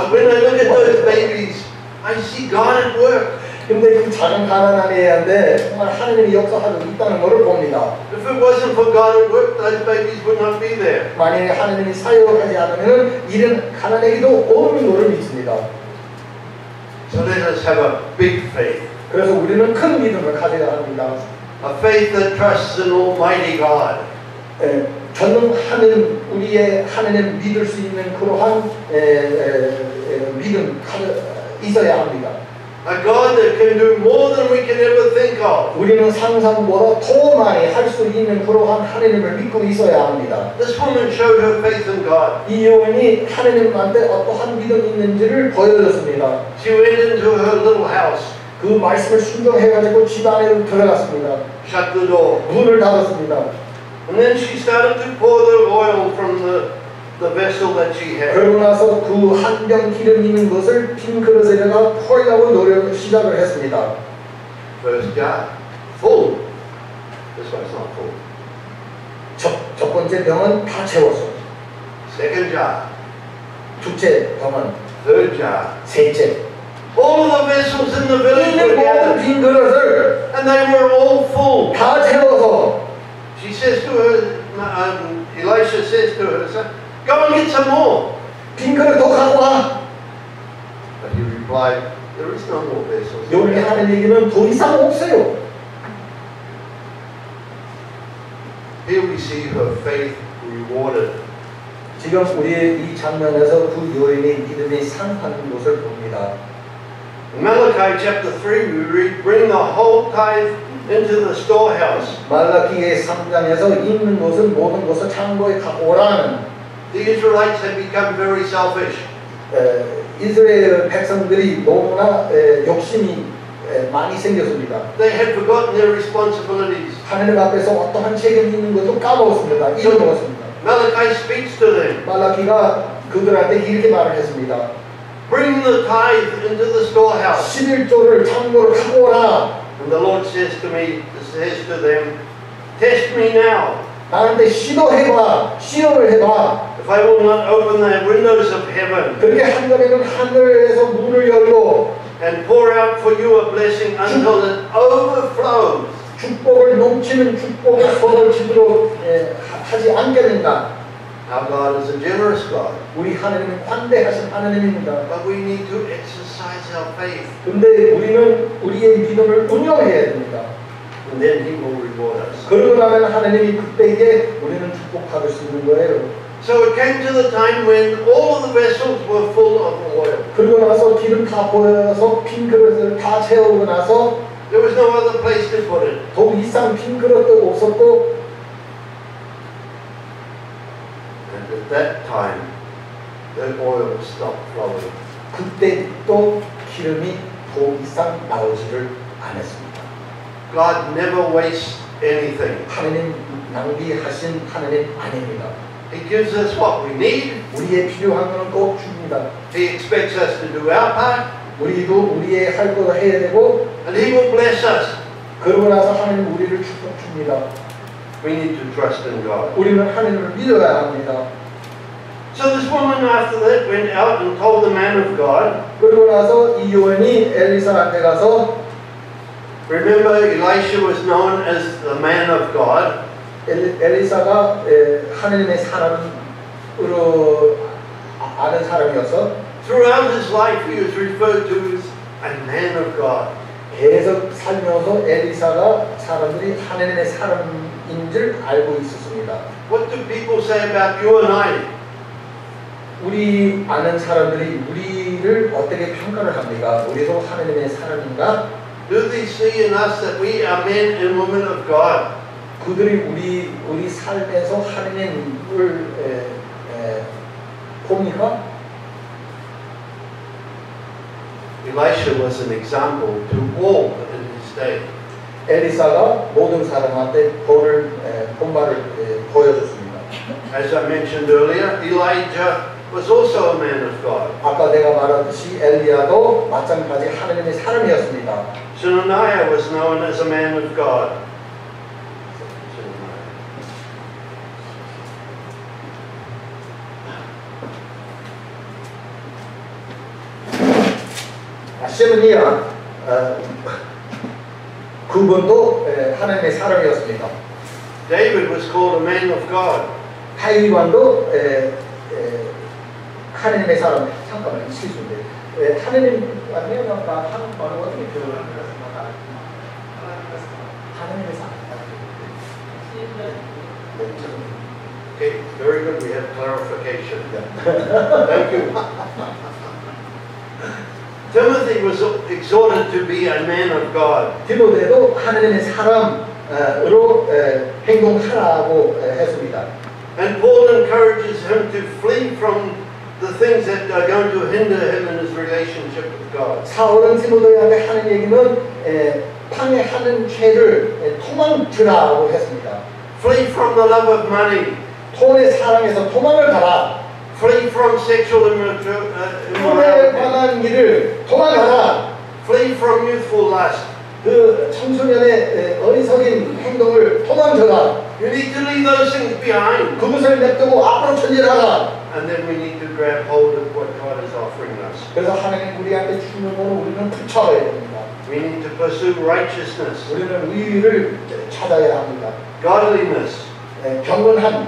when I look at those babies, I see God at work. 근데 그 작은 가난아이한테 정말 하나님이 역사하고 있다는 것을 봅니다. If it wasn't for God at work, those babies would not be there. 만약에 하나님이 사역하지 않으면 이런 가난아이도 없는 것을 믿습니다. So let us have a big faith. 그래서 우리는 큰 믿음을 가져야 합니다. A faith that trusts in Almighty God. 전능하는 우리의 하나님 믿을 수 있는 그러한 믿음 있어야 합니다. A God that can do more than we can ever think of. 우리는 상상보다 더 많이 할 수 있는 그러한 하나님을 믿고 있어야 합니다. This woman showed her faith in God. 이 여인이 하나님한테 어떠한 믿음이 있는지를 보여줬습니다. She went into her little house. 그 말씀을 순종해가지고 집 안에 들어갔습니다. Shut the door. 문을 닫았습니다. And then she started to pour the oil from the vessel that she had. 그러고 나서 그 한 병 기름 있는 것을 빈 그릇에다가 퍼려고 시작을 했습니다. First jar, full. This one's not full. 첫 번째 병은 다 채웠어. Second jar, 둘째 병은, third jar. 셋째. All of the vessels in the village 있는 were 모든 gathered, 빈 그릇을 and they were all full. 다 채워서 She says to her, Elisha says to her son, go and get some more. 빈 그릇 더 갖고 와. But he replied, there is no more vessels. 여기 하는 얘기는 더 이상 없어요. Here we see her faith rewarded. 지금 우리 이 장면에서 그 여인의 믿음이 상하는 것을 봅니다. In Malachi chapter 3 we read, bring the whole tithe into the storehouse. 말라기의 3장에서 있는 것은 모든 것을 창고에 갖고 오라는. The Israelites had become very selfish. 이스라엘 백성들이 너무나 욕심이 많이 생겼습니다. They had forgotten their responsibilities. 하나님 앞에서 어떠한 책임이 있는 것도 까먹었습니다. 잊어먹었습니다. Malachi speaks to them. 말라기가 그들한테 이렇게 말을 했습니다. Bring the tithe into the storehouse. 11조를 창고로 갖고 오라. And the Lord says to them, test me now. 나한테 시도해봐, 시험을 해봐. If I will not open the windows of heaven 그렇게 한다면 하늘에서 문을 열고 and pour out for you a blessing until it overflows. 축복을 넘치는 축복을 쏟아지도록 하지 않겠는가? Our God is a generous God, 우리 하나님은 관대하신 하나님입니다. but we need to exercise our faith, 근데 우리는 우리의 믿음을 운영해야 됩니다. and then He will reward us. 그러고 나면 하나님이 그때에 우리는 축복받을 수 있는 거예요. So it came to the time when all of the vessels were full of oil. 그러고 나서 기름 다 보여서 빈 그릇을 다 채우고 나서 There was no other place to put it. 더 이상 빈 그릇도 없었고, And at that time, the oil stopped flowing. 그때 또 기름이 더 이상 나오지를 않았습니다. God never wastes anything. 하나님 낭비하신 하나님 아닙니다. He gives us what we need. 우리의 필요한 것은 꼭 줍니다. He expects us to do our part, 우리도 우리의 할 것을 해야 되고, and He will bless us. 그러고 나서 하나님 우리를 축복 줍니다. We need to trust in God. 우리는 하나님을 믿어야 합니다. So this woman after that went out and told the man of God. 그러고 나서 이 요한이 엘리사한테 가서, Remember, Elisha was known as the man of God. 엘리사가 하나님의 사람으로 아는 사람이어서 Throughout his life, he was referred to as a man of God. 계속 살면서 엘리사가 사람들이 하나님의 사람인 줄 알고 있었습니다. What do people say about you and I? 우리 아는 사람들이 우리를 어떻게 평가를 합니까? 우리도 하나님의 사람인가? Do they see in us that we are men and women of God? 그들이 우리 삶에서 하나님을 봅니까? Elisha was an example to all in his day. 엘리사가 모든 사람한테 본말을 보여줬습니다. As I mentioned earlier, Elijah was also a man of God. 아까 내가 말했듯이 엘리야도 마찬가지 하나님의 사람이었습니다. Shemaiah was known as a man of God. 시므니야 그분도 하나님의 사람이었습니다. David was called a man of God. 다윗 왕도 하나님의 사람. 잠깐만 excuse 하나님 아니야가 한국말로 어떻게 표현합니까? 하나님의 사람. Okay, very good. We have clarification. Thank you. Timothy was exhorted to be a man of God. 디모데도 하나님의 사람으로 행동하라고 했습니다. And Paul encourages him to flee from the things that are going to hinder him in his relationship with God. 사울은 디모데한테 하는 얘기는 방해하는 죄를 도망치라고 했습니다. Flee from the love of money. 돈의 사랑에서 도망을 가라. Flee from sexual 돈에 immorality. 관한 일을 도망가라. Flee from youthful lust. 그 청소년의 어리석인 행동을 도망쳐라. You need to leave those things behind. 그것을 냅두고 앞으로 전진하라. And then we need to grab hold of what God is offering us. 그래서 하나님 우리한테 주는 것을 우리는 붙잡아야 됩니다. We need to pursue righteousness, 우리는 의를 찾아야 합니다. godliness, 경건함,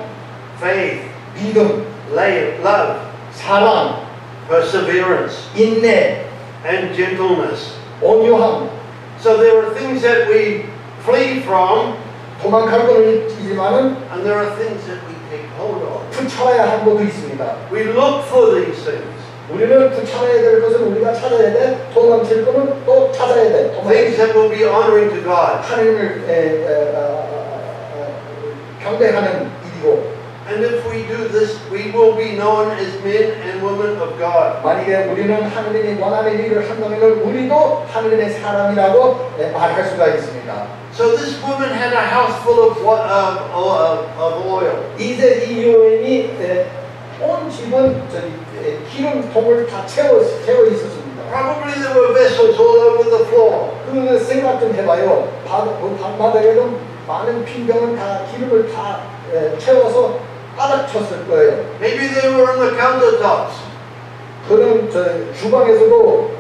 faith, 믿음, love, 사랑, perseverance, 인내, and gentleness. 온유함. So there are things that we flee from, 도망갈 것은 있지만은 and there are things that we take hold of. 붙잡아야 할 것도 있습니다. We look for these things. 우리는 붙잡아야 될 것은 우리가 찾아야 돼. 도망칠 것은 또 찾아야 돼. Things that will be honoring to God. 하나님을 경배하는 일이고. And if we do this, we will be known as men and women of God. 만약에 우리는 하나님이 원하는 일을 한다면 우리도 하나님의 사람이라고 말할 수가 있습니다. So this woman had a house full of oil. 이제 이 여인이 온 집은 기름통을 다 채워 있었습니다. Probably there were vessels all over the floor. 그 생각 좀 해봐요. 방바닥에는 많은 빈병을 다 기름을 다 채워서 바닥 쳤을 거예요. Maybe they were on the countertops. 그런 주방에서도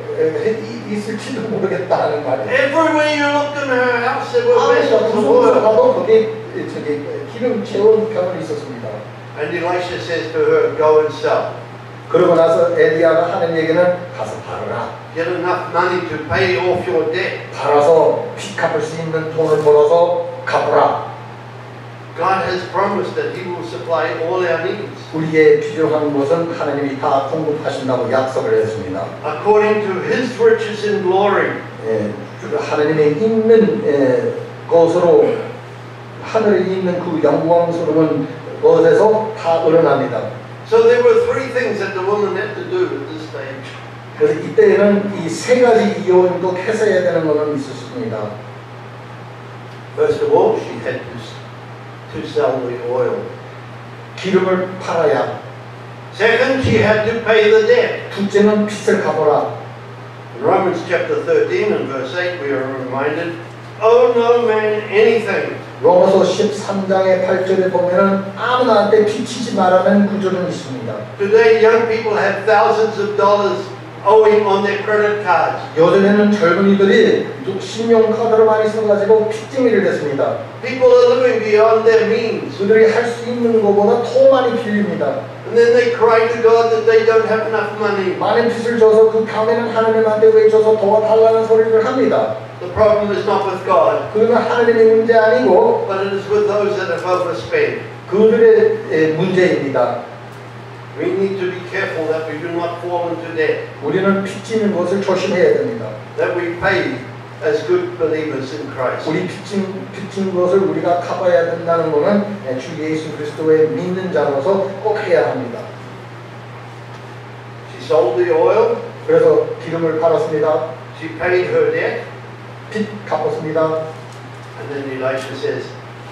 있을지도 모르겠다는 말이에요. Everywhere you looked in her house, there were 아무리 vessels of 무슨 oil. 가도 거기 기름 채운 병이 있었습니다. And Elisha says to her, go and sell. 그러고 나서 엘리야가 하는 얘기는 가서 팔아라. Get enough money to pay off your debt. 팔아서 빚 갚을 수 있는 돈을 벌어서 갚으라. God has promised that He will supply all our needs. 우리의 필요한 것은 하나님이 다 공급하신다고 약속을 했습니다. According to His riches in glory. 하나님의 있는 것으로 하늘에 있는 그 영광스러운 것에서 다 일어납니다. So there were three things that the woman had to do at this stage. 그래서 이때에는 이 세 가지 이용도 했어야 되는 것은 있었습니다. First of all, she had to sell the oil. 기름을 팔아야. Second, she had to pay the debt. 둘째는 빚을 갚아라. In Romans chapter 13 and verse 8, we are reminded, owe no man anything. 로마서 13장의 8절에 보면은 아무나한테 빚지지 말라는 구절은 있습니다. Today, young people have thousands of dollars owing on their credit cards. 요즘에는 젊은이들이 신용카드를 많이 써가지고 빚쟁이를 됐습니다. People are living beyond their means. 그들이 할 수 있는 것보다 더 많이 빌립니다. And then they cry to God that they don't have enough money. 많은 빚을 져서 그 다음에는 하나님한테 외쳐서 도와달라는 소리를 합니다. The problem is not with God, 그건 하나님의 문제 아니고 but it is with those that have overspent. 그들의 문제입니다. We need to be careful that we do not fall into debt, 우리는 빚지는 것을 조심해야 됩니다. that we pay as good believers in Christ. 우리 빚진 것을 우리가 갚아야 된다는 것은 주 예수 그리스도의 믿는 자로서 꼭 해야 합니다. She sold the oil, 그래서 기름을 팔았습니다. she paid her debt, 빚 갚았습니다. and then Elisha says,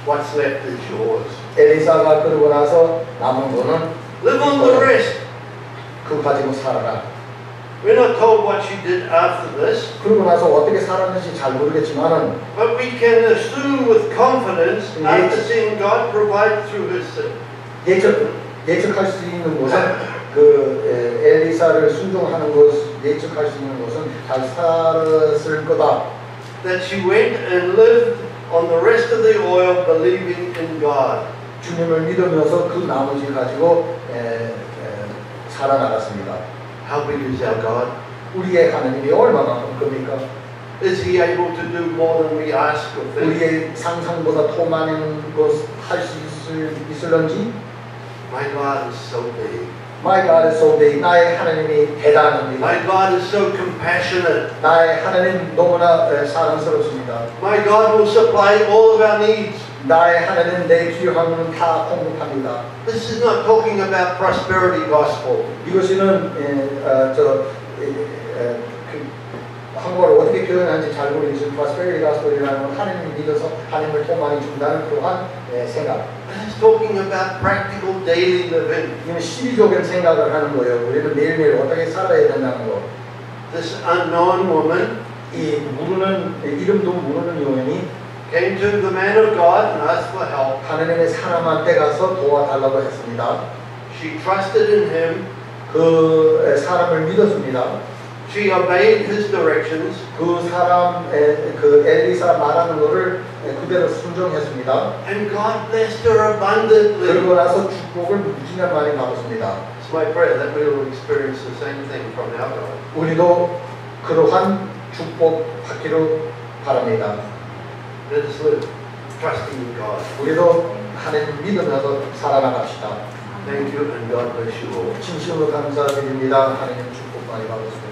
what's left is yours. 엘리사가 그러고 나서 남은 거는 Live on the rest. 그거 가지고 살아라. We're not told what she did after this, 그러고 나서 어떻게 살았는지 잘 모르겠지만은 but we can assume with confidence after seeing God provide through His sin. 예측할 수 있는 것은 그 엘리사를 순종하는 것, 예측할 수 있는 것은 잘 살았을 거다. That she went and lived on the rest of the oil, believing in God. 주님을 믿으면서 그 나머지 가지고 살아나갔습니다. How big is our God? 우리의 하나님이 얼마나 큰 겁니까? Is He able to do more than we ask or think? 우리의 상상보다 더 많은 것 할 수 있을런지? My God is so big. My God is so big. 나의 하나님이 대단합니다. My God is so compassionate. 나의 하나님 너무나 사랑스럽습니다. My God will supply all of our needs. 나의 하나님 내 필요한 것은 다 공급합니다. This is not talking about prosperity gospel. 이것은 한국어를 어떻게 표현하는지 잘 모르겠지만 prosperity gospel이라는 건 하나님을 믿어서 하나님을 더 많이 준다는 그러한 생각. It's talking about practical daily living. 이건 실리적인 생각을 하는 거예요. 우리는 매일매일 어떻게 살아야 된다는 거. This unknown woman 이 이름도 모르는 여인이 came to the man of God and asked for help. 하나님의 사람한테 가서 도와달라고 했습니다. She trusted in him. 그 사람을 믿었습니다. She obeyed his directions. 그 엘리사 말하는 것을 그대로 순종했습니다. And God blessed her abundantly. 그러고 나서 축복을 무지하게 많이 받았습니다. It's my prayer that we will experience the same thing from our God. 우리도 그러한 축복 받기를 바랍니다. Let us live trusting in God. 우리도 하나님 믿으면서 살아나갑시다. Thank you and God bless you all. 진심으로 감사드립니다. 하나님 축복 많이 받으세요.